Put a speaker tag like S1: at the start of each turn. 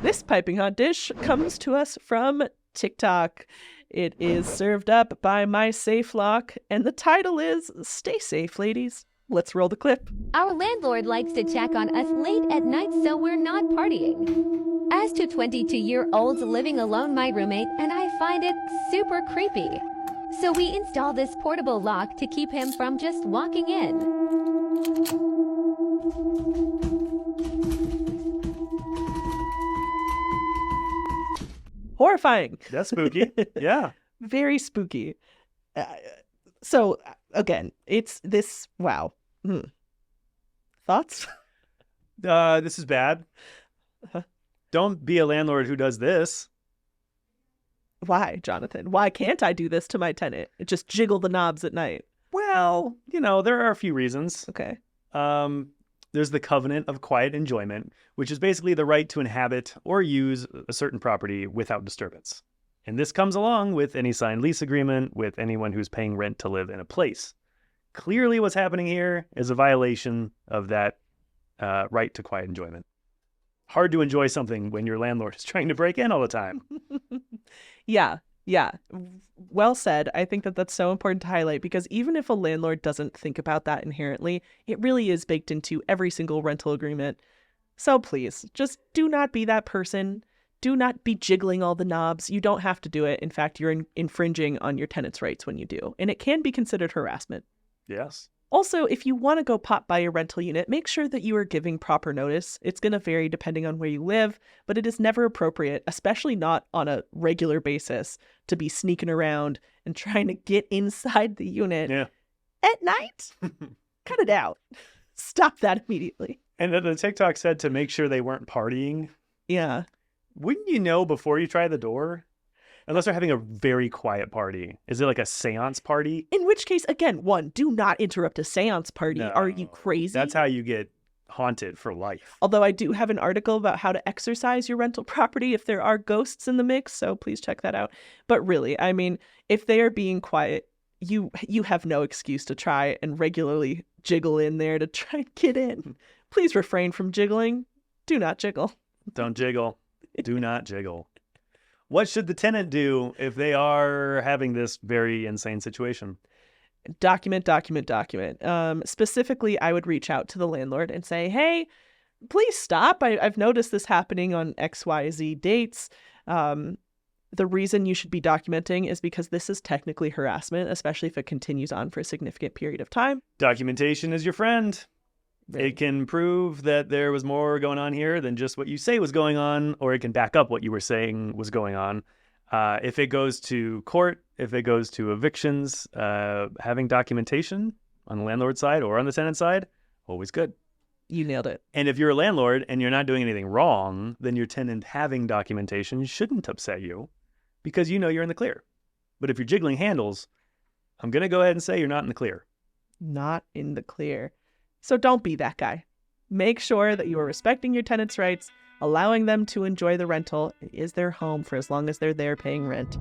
S1: This piping hot dish comes to us from TikTok. It is served up by my safe lock, and the title is Stay Safe, Ladies. Let's roll the clip.
S2: Our landlord likes to check on us late at night so we're not partying. As to 22-year-olds living alone, my roommate and I find it super creepy. So we install this portable lock to keep him from just walking in.
S1: Horrifying.
S3: That's spooky. Yeah.
S1: Very spooky. So, again, it's this. Wow. Thoughts?
S3: This is bad. Don't be a landlord who does this.
S1: Why, Jonathan? Why can't I do this to my tenant? Just jiggle the knobs at night.
S3: Well, there are a few reasons.
S1: Okay.
S3: There's the covenant of quiet enjoyment, which is basically the right to inhabit or use a certain property without disturbance. And this comes along with any signed lease agreement with anyone who's paying rent to live in a place. Clearly what's happening here is a violation of that right to quiet enjoyment. Hard to enjoy something when your landlord is trying to break in all the time.
S1: Yeah. Well said. I think that that's so important to highlight because even if a landlord doesn't think about that inherently, it really is baked into every single rental agreement. So please, just do not be that person. Do not be jiggling all the knobs. You don't have to do it. In fact, you're infringing on your tenant's rights when you do, and it can be considered harassment.
S3: Yes.
S1: Also, if you want to go pop by your rental unit, make sure that you are giving proper notice. It's going to vary depending on where you live, but it is never appropriate, especially not on a regular basis, to be sneaking around and trying to get inside the unit at night. Cut it out. Stop that immediately.
S3: And then the TikTok said to make sure they weren't partying.
S1: Yeah.
S3: Wouldn't you know before you try the door? Unless they're having a very quiet party. Is it like a seance party?
S1: In which case, again, one, do not interrupt a seance party.
S3: No,
S1: are you crazy?
S3: That's how you get haunted for life.
S1: Although I do have an article about how to exercise your rental property if there are ghosts in the mix, so please check that out. But really, I mean, if they are being quiet, you have no excuse to try and regularly jiggle in there to try and get in. Please refrain from jiggling. Do not jiggle.
S3: Don't jiggle. Do not jiggle. What should the tenant do if they are having this very insane situation?
S1: Document. Specifically, I would reach out to the landlord and say, hey, please stop. I've noticed this happening on XYZ dates. The reason you should be documenting is because this is technically harassment, especially if it continues on for a significant period of time.
S3: Documentation is your friend. It can prove that there was more going on here than just what you say was going on, or it can back up what you were saying was going on. If it goes to court, if it goes to evictions, having documentation on the landlord side or on the tenant side, always good.
S1: You nailed it.
S3: And if you're a landlord and you're not doing anything wrong, then your tenant having documentation shouldn't upset you because you know you're in the clear. But if you're jiggling handles, I'm going to go ahead and say you're not in the clear.
S1: Not in the clear. So don't be that guy. Make sure that you are respecting your tenants' rights, allowing them to enjoy the rental. It is their home for as long as they're there paying rent.